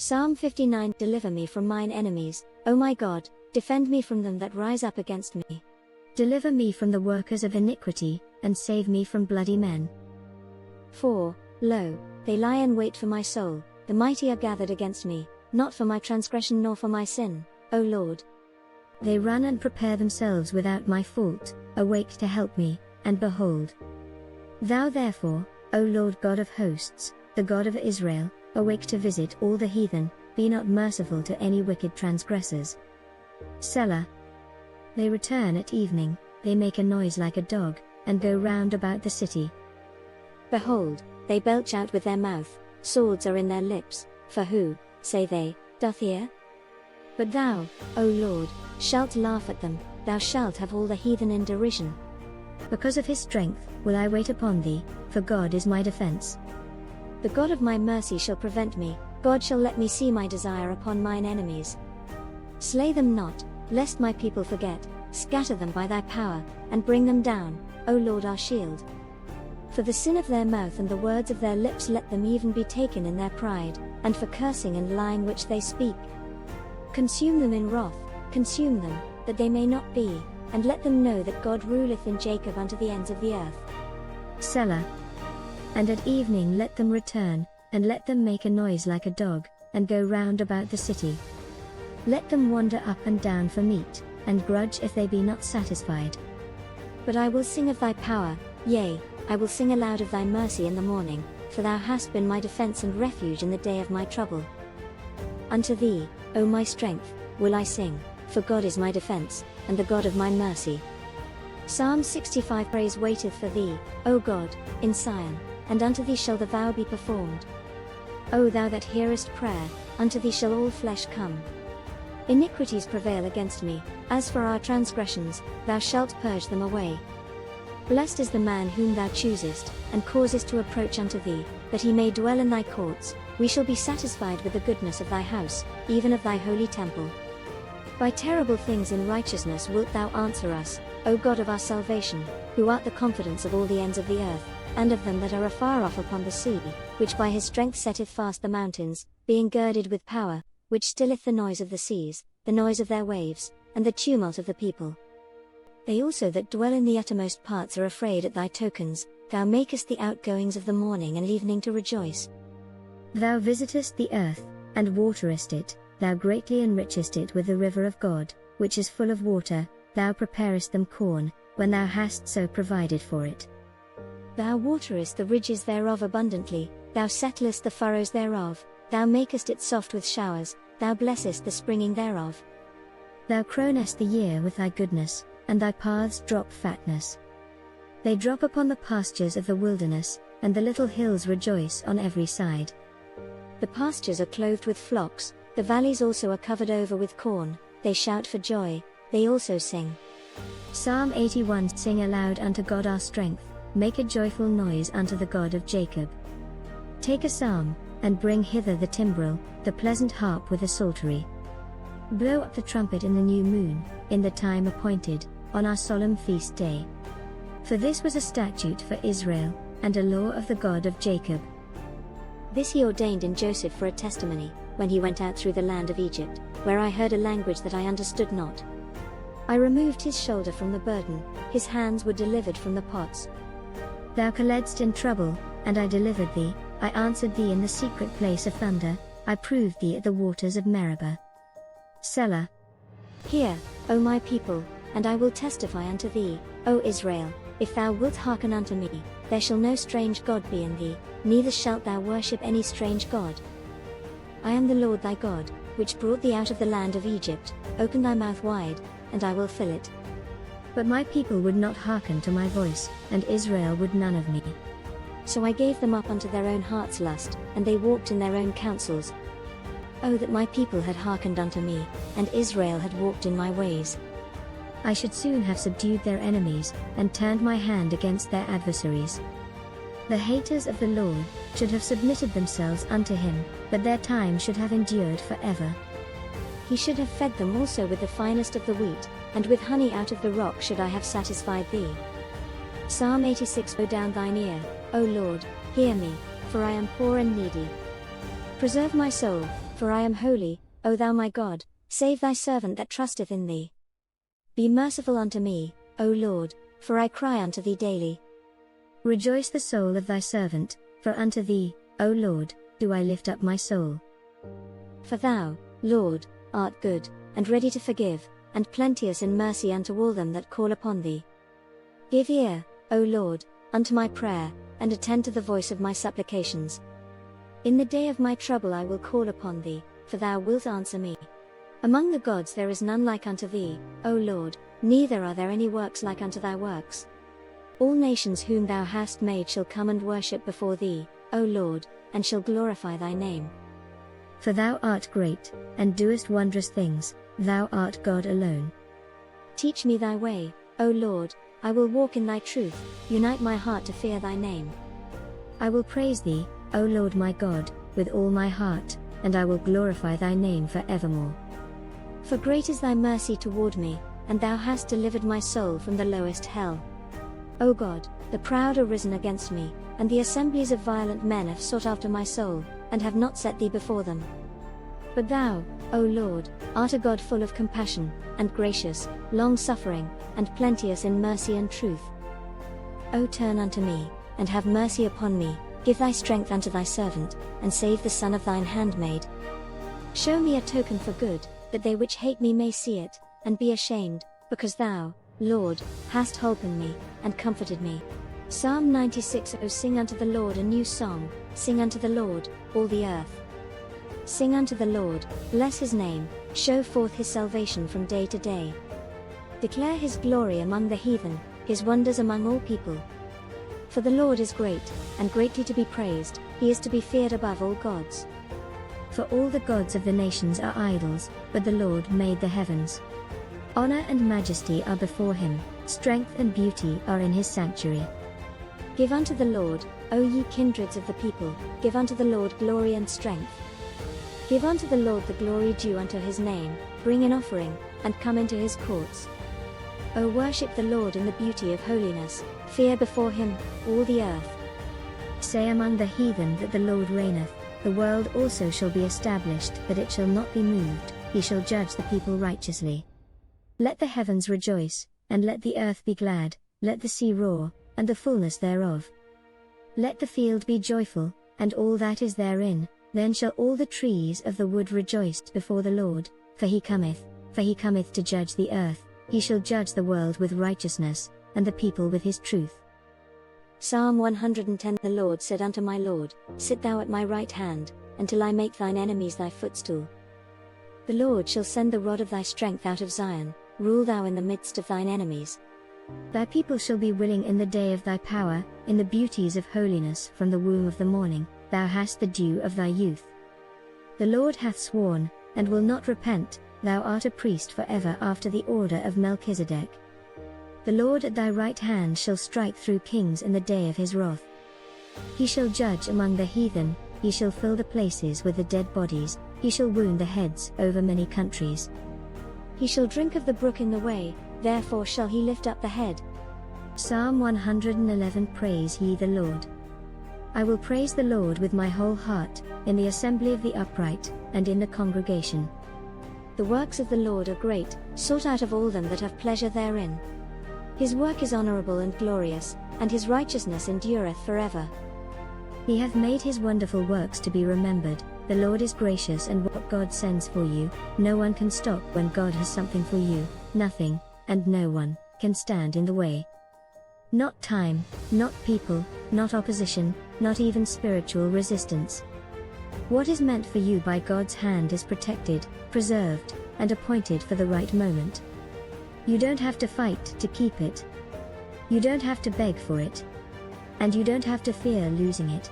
Psalm 59. Deliver me from mine enemies, O my God, defend me from them that rise up against me. Deliver me from the workers of iniquity, and save me from bloody men. 4. Lo, they lie in wait for my soul, the mighty are gathered against me, not for my transgression nor for my sin, O Lord. They run and prepare themselves without my fault, awake to help me, and behold. Thou therefore, O Lord God of hosts, the God of Israel, awake to visit all the heathen, be not merciful to any wicked transgressors. Selah. They return at evening, they make a noise like a dog, and go round about the city. Behold, they belch out with their mouth, swords are in their lips, for who, say they, doth hear? But thou, O Lord, shalt laugh at them, thou shalt have all the heathen in derision. Because of his strength will I wait upon thee, for God is my defense. The God of my mercy shall prevent me, God shall let me see my desire upon mine enemies. Slay them not, lest my people forget, scatter them by thy power, and bring them down, O Lord our shield. For the sin of their mouth and the words of their lips let them even be taken in their pride, and for cursing and lying which they speak. Consume them in wrath, consume them, that they may not be, and let them know that God ruleth in Jacob unto the ends of the earth. Selah. And at evening let them return, and let them make a noise like a dog, and go round about the city. Let them wander up and down for meat, and grudge if they be not satisfied. But I will sing of thy power, yea, I will sing aloud of thy mercy in the morning, for thou hast been my defense and refuge in the day of my trouble. Unto thee, O my strength, will I sing, for God is my defense, and the God of my mercy. Psalm 65. Praise waiteth for thee, O God, in Sion, and unto thee shall the vow be performed. O thou that hearest prayer, unto thee shall all flesh come. Iniquities prevail against me, as for our transgressions, thou shalt purge them away. Blessed is the man whom thou choosest, and causest to approach unto thee, that he may dwell in thy courts. We shall be satisfied with the goodness of thy house, even of thy holy temple. By terrible things in righteousness wilt thou answer us, O God of our salvation, who art the confidence of all the ends of the earth, and of them that are afar off upon the sea, which by his strength setteth fast the mountains, being girded with power, which stilleth the noise of the seas, the noise of their waves, and the tumult of the people. They also that dwell in the uttermost parts are afraid at thy tokens, thou makest the outgoings of the morning and evening to rejoice. Thou visitest the earth, and waterest it, thou greatly enrichest it with the river of God, which is full of water, thou preparest them corn, when thou hast so provided for it. Thou waterest the ridges thereof abundantly, thou settlest the furrows thereof, thou makest it soft with showers, thou blessest the springing thereof. Thou crownest the year with thy goodness, and thy paths drop fatness. They drop upon the pastures of the wilderness, and the little hills rejoice on every side. The pastures are clothed with flocks, the valleys also are covered over with corn, they shout for joy, they also sing. Psalm 81. Sing aloud unto God our strength, make a joyful noise unto the God of Jacob. Take a psalm, and bring hither the timbrel, the pleasant harp with a psaltery. Blow up the trumpet in the new moon, in the time appointed, on our solemn feast day. For this was a statute for Israel, and a law of the God of Jacob. This he ordained in Joseph for a testimony, when he went out through the land of Egypt, where I heard a language that I understood not. I removed his shoulder from the burden, his hands were delivered from the pots. Thou colledst in trouble, and I delivered thee, I answered thee in the secret place of thunder, I proved thee at the waters of Meribah. Selah. Hear, O my people, and I will testify unto thee, O Israel, if thou wilt hearken unto me, there shall no strange god be in thee, neither shalt thou worship any strange god. I am the Lord thy God, which brought thee out of the land of Egypt. Open thy mouth wide, and I will fill it. But my people would not hearken to my voice, and Israel would none of me. So I gave them up unto their own heart's lust, and they walked in their own counsels. Oh that my people had hearkened unto me, and Israel had walked in my ways. I should soon have subdued their enemies, and turned my hand against their adversaries. The haters of the Lord should have submitted themselves unto him, but their time should have endured forever. He should have fed them also with the finest of the wheat, and with honey out of the rock should I have satisfied thee. Psalm 86. Bow down thine ear, O Lord, hear me, for I am poor and needy. Preserve my soul, for I am holy, O thou my God, save thy servant that trusteth in thee. Be merciful unto me, O Lord, for I cry unto thee daily. Rejoice the soul of thy servant, for unto thee, O Lord, do I lift up my soul. For thou, Lord, art good, and ready to forgive, and plenteous in mercy unto all them that call upon thee. Give ear, O Lord, unto my prayer, and attend to the voice of my supplications. In the day of my trouble I will call upon thee, for thou wilt answer me. Among the gods there is none like unto thee, O Lord, neither are there any works like unto thy works. All nations whom thou hast made shall come and worship before thee, O Lord, and shall glorify thy name. For thou art great, and doest wondrous things, thou art God alone. Teach me thy way, O Lord, I will walk in thy truth, unite my heart to fear thy name. I will praise thee, O Lord my God, with all my heart, and I will glorify thy name for evermore. For great is thy mercy toward me, and thou hast delivered my soul from the lowest hell. O God, the proud are risen against me, and the assemblies of violent men have sought after my soul, and have not set thee before them. But thou, O Lord, art a God full of compassion, and gracious, long-suffering, and plenteous in mercy and truth. O turn unto me, and have mercy upon me, give thy strength unto thy servant, and save the son of thine handmaid. Show me a token for good, that they which hate me may see it, and be ashamed, because thou, Lord, hast holpen me, and comforted me. Psalm 96. O sing unto the Lord a new song, sing unto the Lord, all the earth. Sing unto the Lord, bless his name, show forth his salvation from day to day. Declare his glory among the heathen, his wonders among all people. For the Lord is great, and greatly to be praised, he is to be feared above all gods. For all the gods of the nations are idols, but the Lord made the heavens. Honor and majesty are before him, strength and beauty are in his sanctuary. Give unto the Lord, O ye kindreds of the people, give unto the Lord glory and strength. Give unto the Lord the glory due unto his name, bring an offering, and come into his courts. O worship the Lord in the beauty of holiness, fear before him, all the earth. Say among the heathen that the Lord reigneth, the world also shall be established, that it shall not be moved, he shall judge the people righteously. Let the heavens rejoice, and let the earth be glad, let the sea roar, and the fullness thereof. Let the field be joyful, and all that is therein, then shall all the trees of the wood rejoice before the Lord, for he cometh to judge the earth, he shall judge the world with righteousness, and the people with his truth. Psalm 110. The Lord said unto my Lord, sit thou at my right hand, until I make thine enemies thy footstool. The Lord shall send the rod of thy strength out of Zion, rule thou in the midst of thine enemies. Thy people shall be willing in the day of thy power, in the beauties of holiness from the womb of the morning, thou hast the dew of thy youth. The Lord hath sworn, and will not repent, thou art a priest for ever after the order of Melchizedek. The Lord at thy right hand shall strike through kings in the day of his wrath. He shall judge among the heathen, he shall fill the places with the dead bodies, he shall wound the heads over many countries. He shall drink of the brook in the way, therefore shall he lift up the head. Psalm 111. Praise ye the Lord. I will praise the Lord with my whole heart, in the assembly of the upright, and in the congregation. The works of the Lord are great, sought out of all them that have pleasure therein. His work is honorable and glorious, and his righteousness endureth forever. He hath made his wonderful works to be remembered. The Lord is gracious, and what God sends for you, no one can stop. When God has something for you, nothing, and no one, can stand in the way. Not time, not people, not opposition, not even spiritual resistance. What is meant for you by God's hand is protected, preserved, and appointed for the right moment. You don't have to fight to keep it. You don't have to beg for it. And you don't have to fear losing it.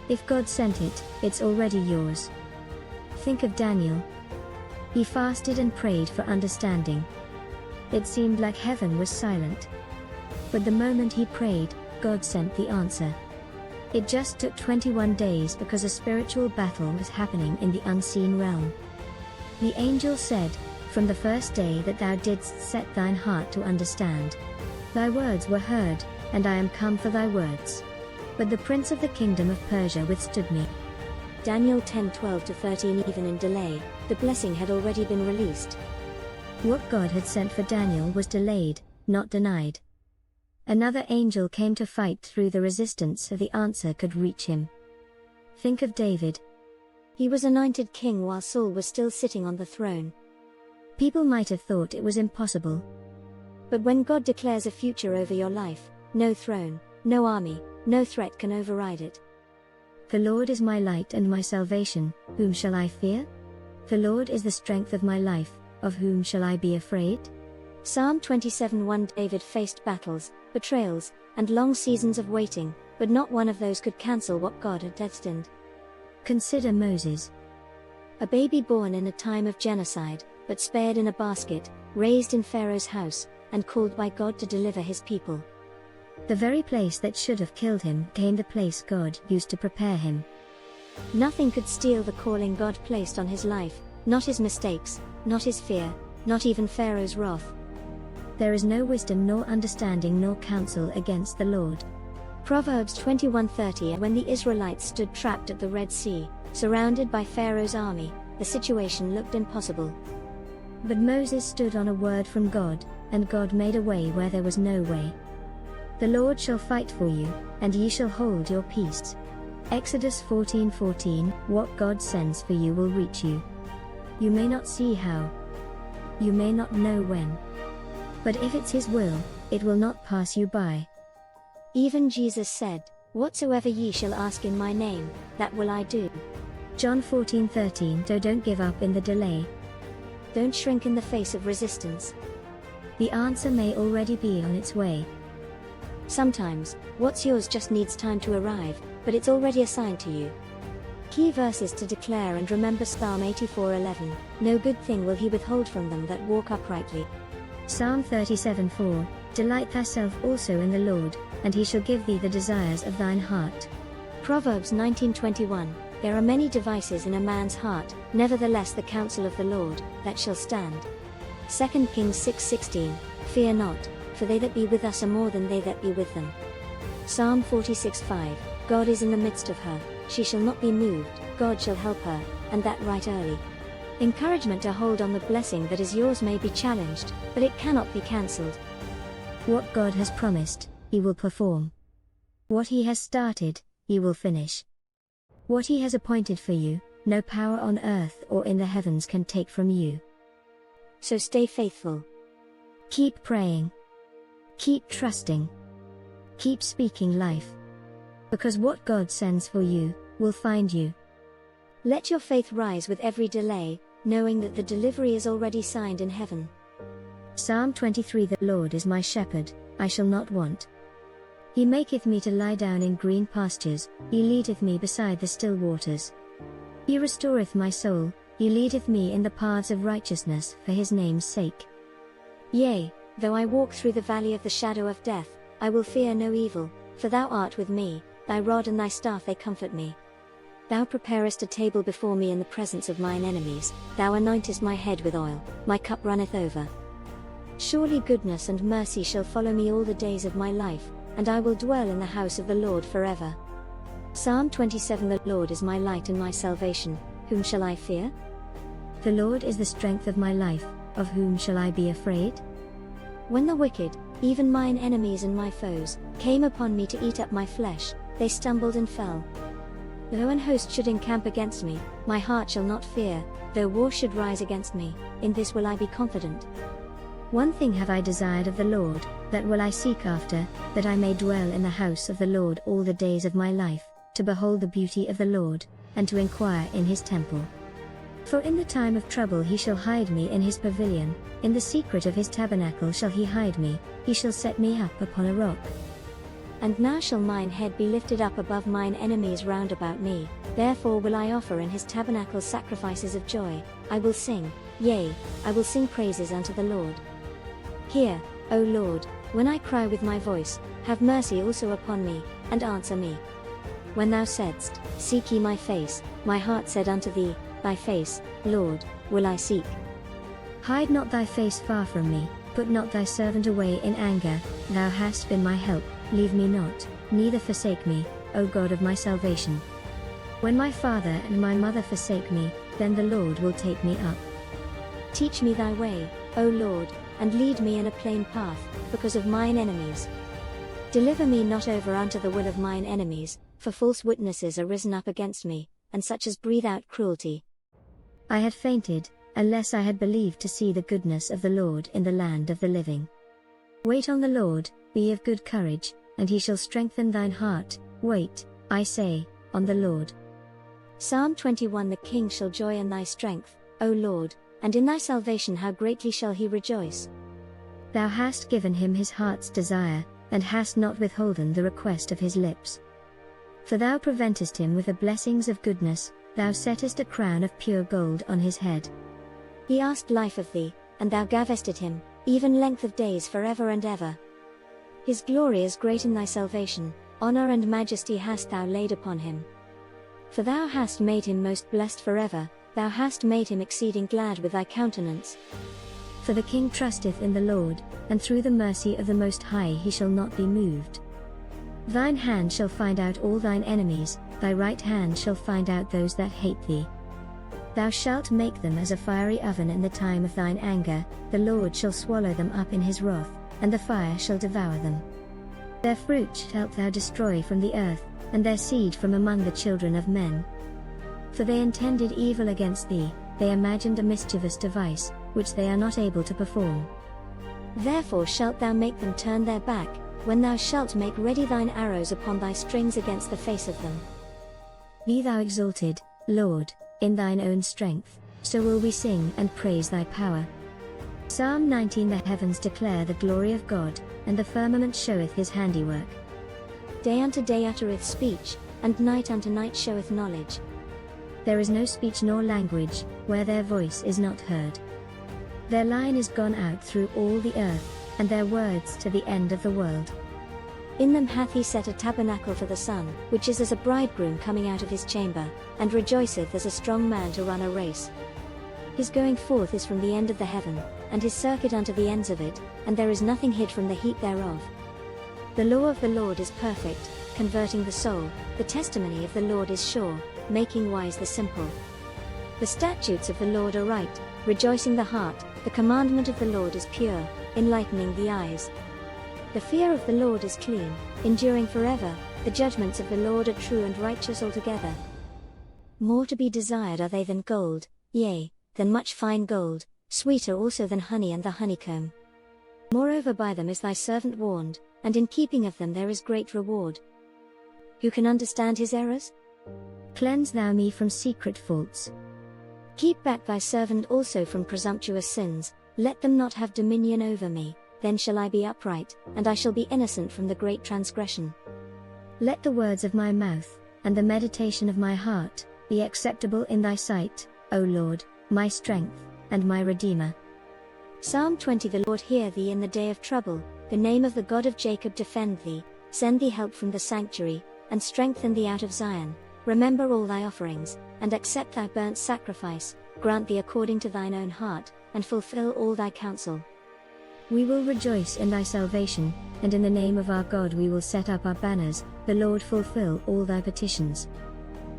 If God sent it, it's already yours. Think of Daniel. He fasted and prayed for understanding. It seemed like heaven was silent. But the moment he prayed, God sent the answer. It just took 21 days because a spiritual battle was happening in the unseen realm. The angel said, from the first day that thou didst set thine heart to understand, thy words were heard, and I am come for thy words. But the prince of the kingdom of Persia withstood me. Daniel 10:12-13. Even in delay, the blessing had already been released. What God had sent for Daniel was delayed, not denied. Another angel came to fight through the resistance so the answer could reach him. Think of David. He was anointed king while Saul was still sitting on the throne. People might have thought it was impossible. But when God declares a future over your life, no throne, no army, no threat can override it. The Lord is my light and my salvation, whom shall I fear? The Lord is the strength of my life, of whom shall I be afraid? Psalm 27:1. David faced battles, betrayals, and long seasons of waiting, but not one of those could cancel what God had destined. Consider Moses. A baby born in a time of genocide, but spared in a basket, raised in Pharaoh's house, and called by God to deliver his people. The very place that should have killed him became the place God used to prepare him. Nothing could steal the calling God placed on his life, not his mistakes, not his fear, not even Pharaoh's wrath. There is no wisdom nor understanding nor counsel against the Lord. Proverbs 21:30. When the Israelites stood trapped at the Red Sea, surrounded by Pharaoh's army, the situation looked impossible. But Moses stood on a word from God, and God made a way where there was no way. The Lord shall fight for you, and ye shall hold your peace. Exodus 14:14. What God sends for you will reach you. You may not see how. You may not know when. But if it's His will, it will not pass you by. Even Jesus said, "Whatsoever ye shall ask in my name, that will I do." John 14:13. So don't give up in the delay. Don't shrink in the face of resistance. The answer may already be on its way. Sometimes, what's yours just needs time to arrive, but it's already assigned to you. Key verses to declare and remember: Psalm 84:11, no good thing will He withhold from them that walk uprightly. Psalm 37:4, delight thyself also in the Lord, and He shall give thee the desires of thine heart. Proverbs 19:21, there are many devices in a man's heart, nevertheless the counsel of the Lord, that shall stand. 2 Kings 6:16, fear not, for they that be with us are more than they that be with them. Psalm 46:5, God is in the midst of her, she shall not be moved, God shall help her, and that right early. Encouragement to hold on the blessing that is yours may be challenged, but it cannot be cancelled. What God has promised, He will perform. What He has started, He will finish. What He has appointed for you, no power on earth or in the heavens can take from you. So stay faithful. Keep praying. Keep trusting. Keep speaking life. Because what God sends for you, will find you. Let your faith rise with every delay, knowing that the delivery is already signed in heaven. Psalm 23. The Lord is my shepherd, I shall not want. He maketh me to lie down in green pastures, He leadeth me beside the still waters. He restoreth my soul, He leadeth me in the paths of righteousness for His name's sake. Yea, though I walk through the valley of the shadow of death, I will fear no evil, for Thou art with me, Thy rod and Thy staff they comfort me. Thou preparest a table before me in the presence of mine enemies, Thou anointest my head with oil, my cup runneth over. Surely goodness and mercy shall follow me all the days of my life, and I will dwell in the house of the Lord forever. Psalm 27. The Lord is my light and my salvation, whom shall I fear? The Lord is the strength of my life, of whom shall I be afraid? When the wicked, even mine enemies and my foes, came upon me to eat up my flesh, they stumbled and fell. Though an host should encamp against me, my heart shall not fear, though war should rise against me, in this will I be confident. One thing have I desired of the Lord, that will I seek after, that I may dwell in the house of the Lord all the days of my life, to behold the beauty of the Lord, and to inquire in His temple. For in the time of trouble He shall hide me in His pavilion, in the secret of His tabernacle shall He hide me, He shall set me up upon a rock. And now shall mine head be lifted up above mine enemies round about me, therefore will I offer in His tabernacle sacrifices of joy, I will sing, yea, I will sing praises unto the Lord. Hear, O Lord, when I cry with my voice, have mercy also upon me, and answer me. When Thou saidst, seek ye my face, my heart said unto Thee, Thy face, Lord, will I seek. Hide not Thy face far from me, put not Thy servant away in anger, Thou hast been my help, leave me not, neither forsake me, O God of my salvation. When my father and my mother forsake me, then the Lord will take me up. Teach me thy way, O Lord, and lead me in a plain path, because of mine enemies. Deliver me not over unto the will of mine enemies, for false witnesses are risen up against me, and such as breathe out cruelty. I had fainted, unless I had believed to see the goodness of the Lord in the land of the living. Wait on the Lord, be of good courage, and he shall strengthen thine heart. Wait, I say, on the Lord. Psalm 21. The king shall joy in thy strength, O Lord, and in thy salvation how greatly shall he rejoice. Thou hast given him his heart's desire, and hast not withholden the request of his lips. For thou preventest him with the blessings of goodness, thou settest a crown of pure gold on his head. He asked life of thee, and thou gavest it him, even length of days forever and ever. His glory is great in thy salvation, honor and majesty hast thou laid upon him. For thou hast made him most blessed forever, thou hast made him exceeding glad with thy countenance. For the king trusteth in the Lord, and through the mercy of the Most High he shall not be moved. Thine hand shall find out all thine enemies, thy right hand shall find out those that hate thee. Thou shalt make them as a fiery oven in the time of thine anger, the Lord shall swallow them up in his wrath, and the fire shall devour them. Their fruit shalt thou destroy from the earth, and their seed from among the children of men. For they intended evil against thee, they imagined a mischievous device, which they are not able to perform. Therefore shalt thou make them turn their back, when thou shalt make ready thine arrows upon thy strings against the face of them. Be thou exalted, Lord, in thine own strength, so will we sing and praise thy power. Psalm 19. The heavens declare the glory of God, and the firmament showeth his handiwork. Day unto day uttereth speech, and night unto night showeth knowledge. There is no speech nor language, where their voice is not heard. Their line is gone out through all the earth, and their words to the end of the world. In them hath he set a tabernacle for the sun, which is as a bridegroom coming out of his chamber, and rejoiceth as a strong man to run a race. His going forth is from the end of the heaven, and his circuit unto the ends of it, and there is nothing hid from the heat thereof. The law of the Lord is perfect, converting the soul, the testimony of the Lord is sure, making wise the simple. The statutes of the Lord are right, rejoicing the heart, the commandment of the Lord is pure, enlightening the eyes. The fear of the Lord is clean, enduring forever, the judgments of the Lord are true and righteous altogether. More to be desired are they than gold, yea, than much fine gold, sweeter also than honey and the honeycomb. Moreover by them is thy servant warned, and in keeping of them there is great reward. Who can understand his errors? Cleanse thou me from secret faults. Keep back thy servant also from presumptuous sins, let them not have dominion over me, then shall I be upright, and I shall be innocent from the great transgression. Let the words of my mouth, and the meditation of my heart, be acceptable in thy sight, O Lord, my strength, and my Redeemer. Psalm 20. The Lord hear thee in the day of trouble, the name of the God of Jacob defend thee, send thee help from the sanctuary, and strengthen thee out of Zion. Remember all thy offerings, and accept thy burnt sacrifice, grant thee according to thine own heart, and fulfill all thy counsel. We will rejoice in thy salvation, and in the name of our God we will set up our banners. The Lord fulfill all thy petitions.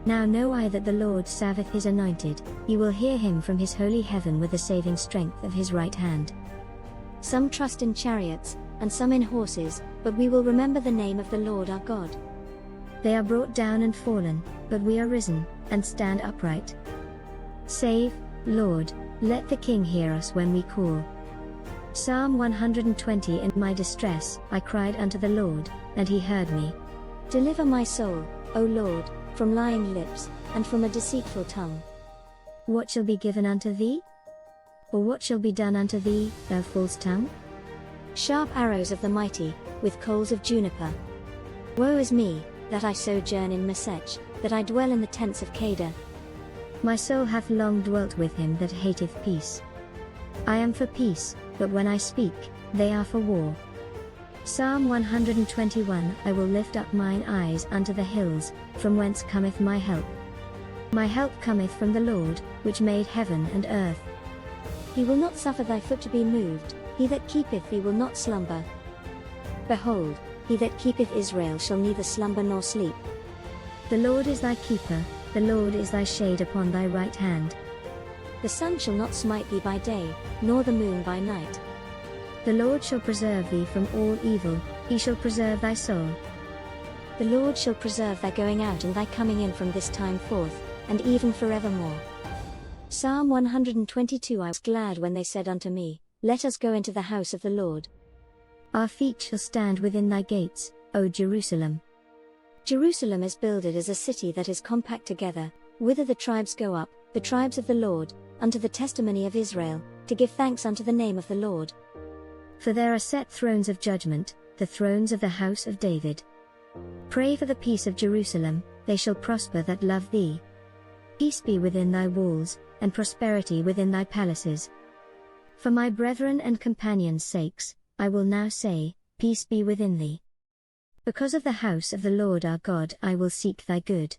Now know I that the Lord saveth his anointed, he will hear him from his holy heaven with the saving strength of his right hand. Some trust in chariots, and some in horses, but we will remember the name of the Lord our God. They are brought down and fallen, but we are risen, and stand upright. Save, Lord, let the King hear us when we call. Psalm 120. In my distress, I cried unto the Lord, and he heard me. Deliver my soul, O Lord, from lying lips, and from a deceitful tongue. What shall be given unto thee? Or what shall be done unto thee, thou false tongue? Sharp arrows of the mighty, with coals of juniper. Woe is me, that I sojourn in Mesech, that I dwell in the tents of Kedar. My soul hath long dwelt with him that hateth peace. I am for peace, but when I speak, they are for war. Psalm 121. I will lift up mine eyes unto the hills, from whence cometh my help. My help cometh from the Lord, which made heaven and earth. He will not suffer thy foot to be moved, he that keepeth thee will not slumber. Behold, he that keepeth Israel shall neither slumber nor sleep. The Lord is thy keeper, The Lord is thy shade upon thy right hand. The sun shall not smite thee by day, nor the moon by night. The Lord shall preserve thee from all evil, he shall preserve thy soul. The Lord shall preserve thy going out and thy coming in from this time forth, and even forevermore. Psalm 122. I was glad when they said unto me, Let us go into the house of the Lord. Our feet shall stand within thy gates, O Jerusalem. Jerusalem is builded as a city that is compact together, whither the tribes go up, the tribes of the Lord, unto the testimony of Israel, to give thanks unto the name of the Lord. For there are set thrones of judgment, the thrones of the house of David. Pray for the peace of Jerusalem, they shall prosper that love thee. Peace be within thy walls, and prosperity within thy palaces. For my brethren and companions' sakes, I will now say, Peace be within thee. Because of the house of the Lord our God I will seek thy good.